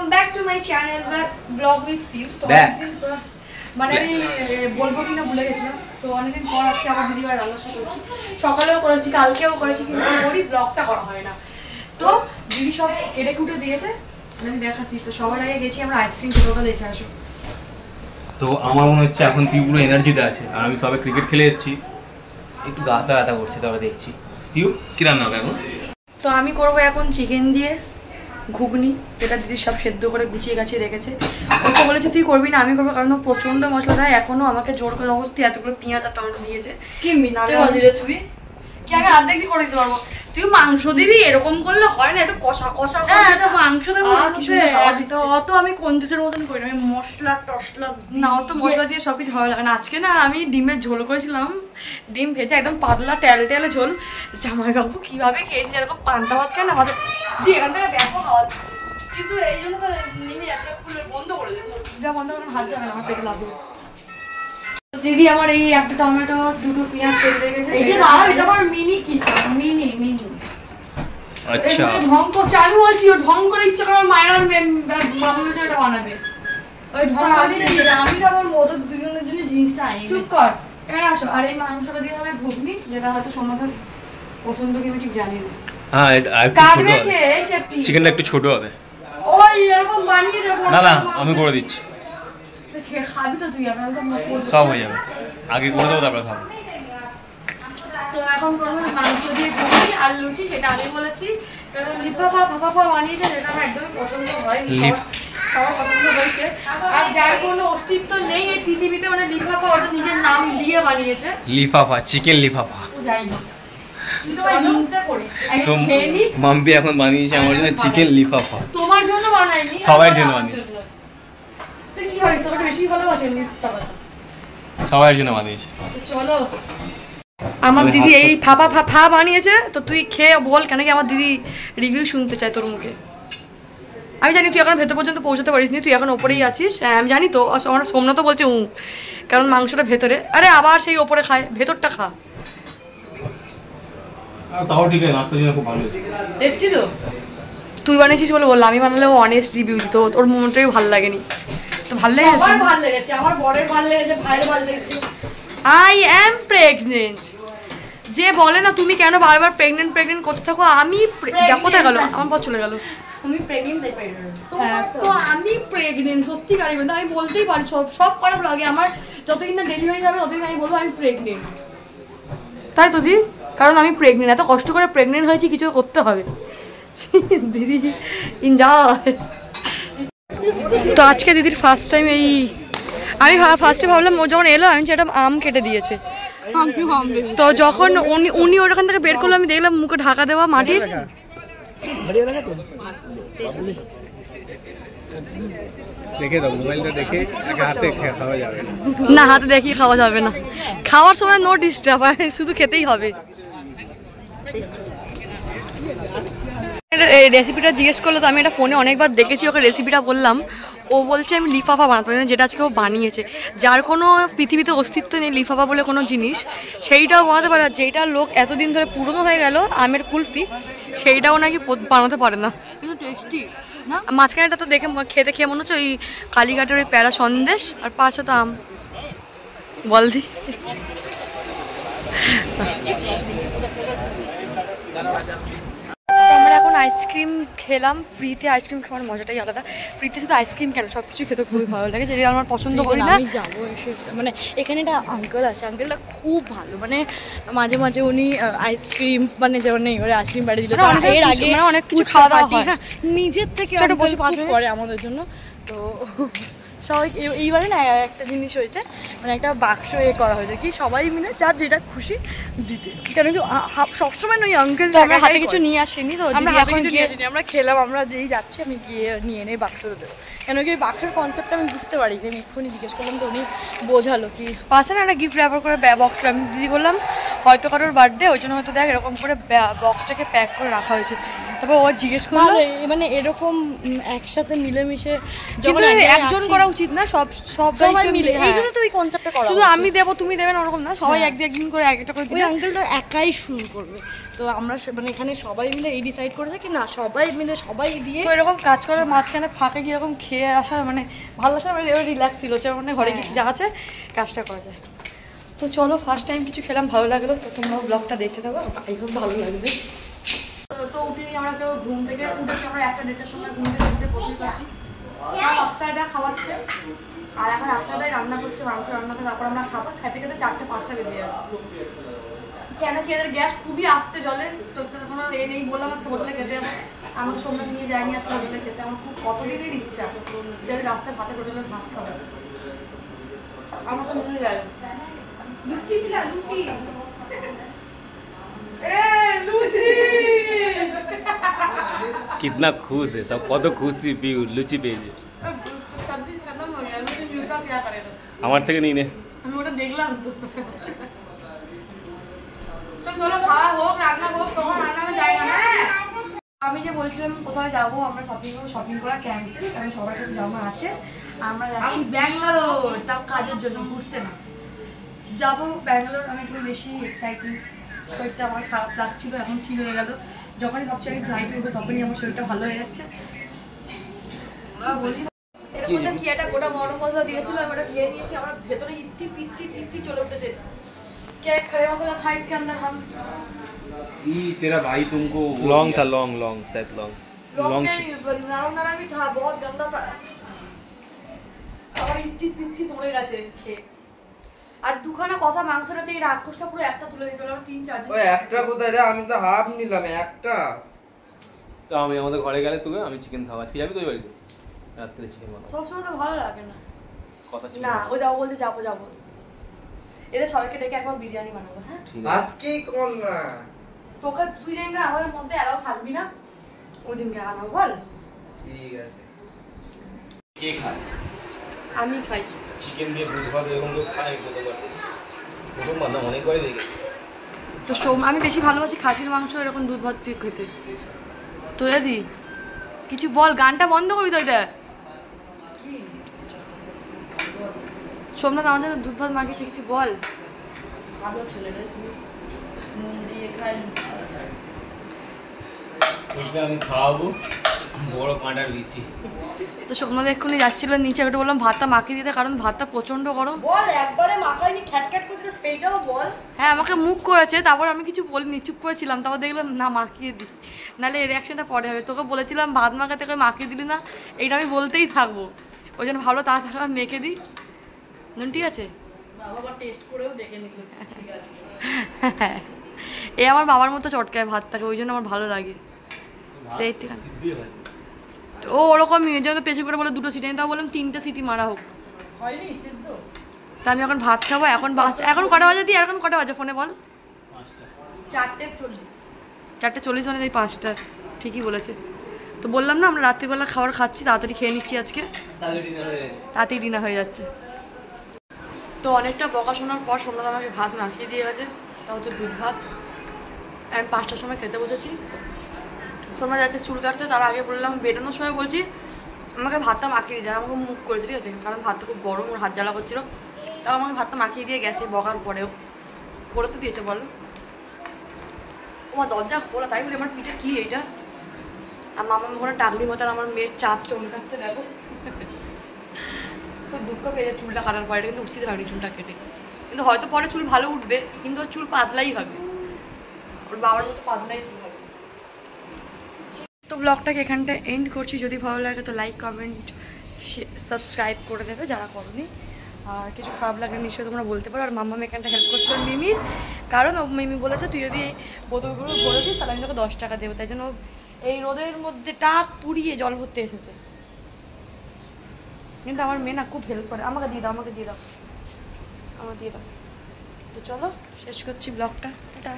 Welcome back to my channel blog with Piu. তো মানে আমি বলবো কিনা ভুলে গেছিলাম, তো অনেকদিন পর আজকে আবার ভিডিও রান্না শুরু করছি। সকালেও করেছি, কালকেও করেছি, কিন্তু ওরই ব্লগটা করা হয় না। তো দিদি সব কেটে কুটে দিয়েছে, আমি দেখাচ্ছি। তো সবার আগে গেছি আমরা আইসক্রিম খেতে, ওটা দেখে আসো। তো আমার মনে হচ্ছে এখন পিউ পুরো এনার্জিতে আছে, আর আমি সবে ক্রিকেট খেলে এসেছি, একটু গাতা গাতা করছে, তবে দেখছি পিউ কি রান্না হবে এখন। তো আমি করবো এখন চিকেন দিয়ে ঘুগনি, যেটা দিদি সব সেদ্ধ করে গুছিয়ে গাছিয়ে রেখেছে। ওকে বলেছে তুই করবি না, আমি করবো, কারণ ও প্রচন্ড মশলা দেয়। এখনো আমাকে জোর করে অবস্থায় এতগুলো পেঁয়াজ আর টমেটো দিয়েছে। কি মিথ্যে বললি রে তুই? কি আমি আর্ধেক দিয়ে করে দিতে পারবো? তুই মাংস দিবি, এরকম করলে হয় না, একটু কষা কষা। হ্যাঁ, মাংস দেবো, অত আমি কঞ্জুসের মতন করি না, আমি মশলা টসলা না, অত মশলা দিয়ে সবকিছু ভালো লাগে না। আজকে না আমি ডিমের ঝোল করেছিলাম, ডিম ভেজে একদম পাতলা টেলে ঝোল। জামাই বাবু কিভাবে খেয়েছি, এরকম পান্তা ভাত খায় না আমাদের দিয়ে, এখান থেকে দেখো খাওয়া দিচ্ছে। কিন্তু এই জন্য তো নেমে আসলে খুলে বন্ধ করে দেবো, যা বন্ধ করে হাত যাবে না, আমার পেটে লাগবে। দিদি আমার এই একটা টমেটো, দুটো পেঁয়াজ কেটে রেখেছে। এই যে দাঁড়াও, এটা আমার মিনি কিচেন, মিনি আচ্ছা ঢং করছে। আমি বলছি ও ঢং করে ইচ্ছা করে মায়ের বাবুর জন্য এটা বানাবে। ওই ঢং আমি তো আমার মদত দুজনের জন্য জিনিসটা আনি। চুপ কর, এখানে আসো। আর এই মাংসটা দিয়ে হবে ঘুগনি, যেটা হয়তো সোনাদার পছন্দ কি আমি ঠিক জানি না। হ্যাঁ, এটা কাটবে কে? চেপটি চিকেনটা একটু ছোট হবে। ওই এরকম বানিয়ে দেব না না, আমি করে দিচ্ছি। খাবি তো তুই? আপনারা তো সব হয়ে যাবে, আগে করে দেবো তারপরে খাবো। তো এখন করবো মাংস দিয়ে ঘুগনি আর লুচি, সেটা আমি বলেছি। লিফাফা বানিয়েছে, যেটা আমার একদমই পছন্দ হয়, সবার পছন্দ হয়েছে। আর যার কোনো অস্তিত্ব নেই এই পৃথিবীতে, মানে লিফাফা ওটা নিজের নাম দিয়ে বানিয়েছে। লিফাফা, চিকেন লিফাফা। যাই না, মাম্পি এখন বানিয়েছে আমার জন্য চিকেন লিফাফা। তোমার জন্য বানাইনি, সবার জন্য বানিয়েছে। তুই কি ভাবিস ওটা বেশি ভালোবাসেন? সবার জন্য বানিয়েছে। চলো, আমার দিদি এই ফাফা বানিয়েছে, তো তুই খেয়ে বল কেন কি আমার দিদি রিভিউ শুনতে চায় তোর মুখে। আমি জানি তুই এখন ভেতর পর্যন্ত পৌঁছাতে পারিস নি, তুই এখন ওপরেই আছিস। আমি জানি তো, আমার সোমনাথ তো বলছে কারণ মাংসটা ভেতরে। আরে আবার সেই ওপরে খায়, ভেতরটা খা। তাও ঠিক আছে, নাস্তার জন্য খুব ভালো হয়েছে। টেস্টি তো? তুই বানিয়েছিস বলে বললাম, আমি বানালে ও অনেস্ট রিভিউ দিত, ওর মনটাই ভালো লাগেনি। তো ভালো লেগেছে, আমার ভালো লেগেছে, আমার বরের ভালো লেগেছে, ভাইয়ের ভালো লেগেছে। I am pregnant. যে বলে না তুমি কেন বারবার প্রেগনেন্ট করতে থাকো, আমি কোথায় গেল আমার পর চলে গেল। আমি প্রেগনেন্ট, তো আমি প্রেগনেন্ট সত্যিকারই, কিন্তু আমি বলতেই পারি সব করা ব্লগে আমার যতদিন না ডেলিভারি যাবে ততদিন আমি বলবো আমি প্রেগনেন্ট। তাই তো দি, কারণ আমি প্রেগনেন্ট, এত কষ্ট করে প্রেগনেন্ট হয়েছি, কিছু করতে হবে। দিদি এনজয়। তো আজকে দিদির ফার্স্ট টাইম এই, আমি ফার্স্টে ভাবলাম ও যখন এলো আমি একটা আম কেটে দিয়েছে। তো যখন উনি ওখান থেকে বের করলো, আমি দেখলাম মুখে ঢাকা দেওয়া মাটির। না, হাতে দেখিয়ে খাওয়া যাবে না, খাওয়ার সময় নো ডিস্টার্ব, শুধু খেতেই হবে। এই রেসিপিটা জিজ্ঞেস করলো, তো আমি এটা ফোনে অনেকবার দেখেছি, ওকে রেসিপিটা বললাম, ও বলছে আমি লিফাফা বানাতে পারি, যেটা আজকে ও বানিয়েছে। যার কোনো পৃথিবীতে অস্তিত্ব নেই লিফাফা বলে কোনো জিনিস, সেইটাও বানাতে পারে। আর যেটা লোক এতদিন ধরে পুরনো হয়ে গেল আমের কুলফি, সেইটাও নাকি বানাতে পারে না। কিন্তু টেস্টি না, মাঝখানেটা তো দেখে খেয়ে মনে হচ্ছে ওই কালীঘাটের ওই প্যারা সন্দেশ, আর পাঁচশো তো আম। বল দি, আমরা এখন আইসক্রিম খেলাম ফ্রিতে। আইসক্রিম খাওয়ার মজাটাই আলাদা। ফ্রিতে শুধু আইসক্রিম কেন, সব কিছু খেতে খুবই ভালো লাগে, যেটা আমার পছন্দ করি না। আমি যাবো এসে, মানে এখানে একটা আঙ্কেল আছে, আঙ্কেলটা খুব ভালো, মানে মাঝে মাঝে উনি আইসক্রিম, মানে যেমন নেই ওরা আইসক্রিম বাড়ি দিল, এর আগে অনেক কিছু খাওয়া দাওয়া হয়, নিজের থেকে বসে করে আমাদের জন্য। তো সবাই এইবারে না একটা জিনিস হয়েছে, মানে একটা বাক্স করা হয়েছে কি সবাই মিলে যার যেটা খুশি দিতে, কেন কি সবসময় ওই আঙ্কেল হাতে কিছু নিয়ে আসেনি, তো আমরা হাতে কিছু নিয়ে আসিনি, আমরা খেলাম, আমরা যেই যাচ্ছি আমি গিয়ে নিয়ে নেই বাক্সটা দেবো। কেন কি ওই বাক্সের কনসেপ্টটা আমি বুঝতে পারি, আমি এক্ষুনি জিজ্ঞেস করলাম, তো উনি বোঝালো কি পাশে না একটা গিফট র্যাপার করে বক্সটা। আমি দিদি বললাম হয়তো কারোর বার্থডে, ওই জন্য হয়তো দেখ এরকম করে বক্সটাকে প্যাক করে রাখা হয়েছে। তারপর ও জিজ্ঞেস করলো মানে এরকম একসাথে মিলেমিশে যখন একজন করা উচিত না, সবাই মিলে। এই জন্য তো ওই কনসেপ্টটা করা শুধু আমি দেবো তুমি দেবে না ওরকম না, সবাই একদিন করে একটা করে। ওই আঙ্কেলটা একাই শুরু করবে, তো আমরা মানে এখানে সবাই মিলে এই ডিসাইড করেছে কি না সবাই মিলে সবাই দিয়ে তো এরকম কাজ করার মাঝখানে ফাঁকে গিয়ে এরকম খেয়ে আসা মানে ভালো লাগছে, মানে রিল্যাক্স ফিল হচ্ছে মানে ঘরে গিয়ে যা আছে কাজটা করা যায়। তো চলো ফার্স্ট টাইম কিছু খেলাম, ভালো লাগলো, তো তোমরাও ব্লগটা দেখতে থাকো, আই হোপ ভালো লাগবে। তো উঠিনি আমরা কেউ, ঘুম থেকে উঠেছি আমরা 1-1:30টার সময়, ঘুম থেকে উঠে প্রচুর পাচ্ছি আকসাইডা খাওয়াচ্ছে, আর এখন আকসাইডাই রান্না করছে মাংস রান্না করে, তারপর আমরা খাবো, খেতে খেতে 4-5টা বেজে যাবে। কেন কি এদের গ্যাস খুবই আসতে জলে, তো কোনো এ নেই, বললাম আজকে হোটেলে খেতে যাবো, আমাকে সোমবার নিয়ে যায়নি আজকে হোটেলে খেতে, আমার খুব কতদিনের ইচ্ছা যে আমি রাস্তায় ভাতে হোটেলে ভাত খাবো, আমার তো মনে যায় লুচি কিলা লুচি कितना खुश है सब, কত খুশি পিউ লুচি পেয়েছে। আমার থেকে নিয়ে নে, আমি ওটা দেখলাম তো। তো চলো খাওয়া হোক, রান্না হোক, তখন রান্না যাই না। আমি যে বলছিলাম কোথায় যাবো, আমরা শপিং করা ক্যান্সেল, কারণ সবার কাছে জমা আছে, আমরা যাচ্ছি ব্যাঙ্গালোর, তাও কাজের জন্য, ঘুরতে না। যাবো ব্যাঙ্গালোর, আমি একটু বেশি এক্সাইটেড, শরীরটা আমার খারাপ লাগছিল, এখন ঠিক হয়ে গেল। যখনই ভাবছি আমি ফ্লাইটে উঠবো তখনই আমার শরীরটা ভালো হয়ে যাচ্ছে। বলছি এর মধ্যে কি একটা গোটা গরম মশলা দিয়েছিল, আমি ওটা খেয়ে নিয়েছি, আমার ভেতরে ইত্তি পিত্তি তিত্তি চলে উঠেছে। क्या खड़े मसाला था इसके अंदर हम ये तेरा भाई तुमको लॉन्ग था, लॉन्ग शायद लॉन्ग नरम नरम ही था, बहुत गंदा था, और इत्ती पित्ती दौड़े গেছে খেয়ে। আর দুখানা কষা মাংসটা থেকে রাক্ষসটা পুরো একটা তুলে দিয়েছিল, আমরা 3-4 জন। ওই একটা কোথায় রে, আমি তো হাফ নিলাম একটা। তো আমি আমাদের ঘরে গেলে তোকে আমি চিকেন খাওয়া, আজকে যাবি তো ওই বাড়িতে রাত্রে চিকেন বানাবো। সবসময় তো ভালো লাগে না, কথা ছিল না ও যাবো বলতে যাবো এদের সবাইকে ডেকে একবার বিরিয়ানি বানাবো। হ্যাঁ ঠিক আছে, আজকেই কোন না তোকে তুই যেদিন আমাদের মধ্যে এলাও থাকবি না ওই দিনকে আনাবো, বল। ঠিক আছে। কে খায়? আমি খাই চিকেন দিয়ে দুধ ভাত, এরকম লোক খায় কতবার, প্রথমবার না অনেকবারই দেখেছি। তো আমি বেশি ভালোবাসি খাসির মাংস এরকম দুধ ভাত দিয়ে খেতে। তো দাদি কিছু বল, গানটা বন্ধ করবি তো এটা। সোমনাথ আমার জন্য দুধ ভাত মাখিয়েছে, কিছু বল। ভালো ছেলেটা, নুন দিয়ে খাই। তোকে আমি খাওয়াবো বড় কাঁটার লিচি। তো সোমনাথ এক্ষুনি যাচ্ছিল নিচে, ওটা বললাম ভাতটা মাখিয়ে দিতে, কারণ ভাতটা প্রচন্ড গরম। বল একবারে মাখাইনি, খ্যাটখ্যাট করছিল সেইটাও বল। হ্যাঁ আমাকে মুখ করেছে, তারপর আমি কিছু বলিনি, চুপ করেছিলাম, তারপর দেখলাম না মাখিয়ে দিই, নাহলে এই রিয়াকশনটা পরে হবে। তোকে বলেছিলাম ভাত মাখাতে করে মাখিয়ে দিলি না, এইটা আমি বলতেই থাকবো, ওই জন্য ভালো তাড়াতাড়ি মেখে দিই। নুন ঠিক আছে, বাবা টেস্ট করেও দেখে নিল, ঠিক আছে। এই আমার বাবার মতো চটকায় ভাতটাকে, ওই জন্য আমার ভালো লাগে। তো এই ঠিক আছে, তো ও ওরকমই, ওই জন্য পেশি করে বলে 2টো সিটি, আমি তাও বললাম 3টে সিটি মারা হোক। হয়নি সিদ্ধ। তা আমি এখন ভাত খাবো, এখন কটা বাজে দিই, এখন কটা বাজে ফোনে বল। 4:40। 4:40 মানে এই 5টা, ঠিকই বলেছে। তো বললাম না আমরা রাত্রিবেলা খাবার খাচ্ছি, তাড়াতাড়ি খেয়ে নিচ্ছি আজকে, তাড়াতাড়ি ডিনার হয়ে যাচ্ছে। তো অনেকটা বকা শোনার পর সোমনাথ আমাকে ভাত মাখিয়ে দিয়ে গেছে, তা হচ্ছে দুধ ভাত। আমি 5টার সময় খেতে বসেছি, সোমনাথ যাচ্ছে চুল কাটতে, তার আগে বললাম বেটানোর সময় বলছি আমাকে ভাতটা মাখিয়ে দিয়ে যায়, আমাকে মুখ করেছে ঠিক আছে, কারণ ভাতটা খুব গরম, ওর হাত জ্বালা করছিল, তাও আমাকে ভাতটা মাখিয়ে দিয়ে গেছে বকার পরেও, করে তো দিয়েছে বলো। আমার দরজা খোলা, তাই বলি আমার পিঠে কি এইটা, আর মামা মনে টাকলি মতো আমার মেয়ের চাপ চমকাচ্ছে, দেখো খুব দুঃখ পেয়েছে চুলটা কাটার পরে, কিন্তু উচিত হয়নি চুলটা কেটে, কিন্তু হয়তো পরে চুল ভালো উঠবে, কিন্তু ওর চুল পাতলাই হবে, ওর বাবার মতো পাতলাই চুল হবে। তো ব্লগটাকে এখানটা এন্ড করছি, যদি ভালো লাগে তো লাইক কমেন্ট সাবস্ক্রাইব করে দেবে যারা করনি, আর কিছু খারাপ লাগলে নিশ্চয়ই তোমরা বলতে পারো। আর মাম্মা এখানটা হেল্প করছো মিমির, কারণ মিমি বলেছে তুই যদি বোতলগুলো ভরে দিস তাহলে আমি তোকে 10 টাকা দেবো, তাই জন্য এই রোদের মধ্যে টাক পুড়িয়ে জল ভরতে এসেছে। কিন্তু আমার মেয়ে না খুব হেল্প করে, আমাকে দিয়ে দাও আমার দিয়ে দাও। তো চলো শেষ করছি ব্লগটা, টাটা।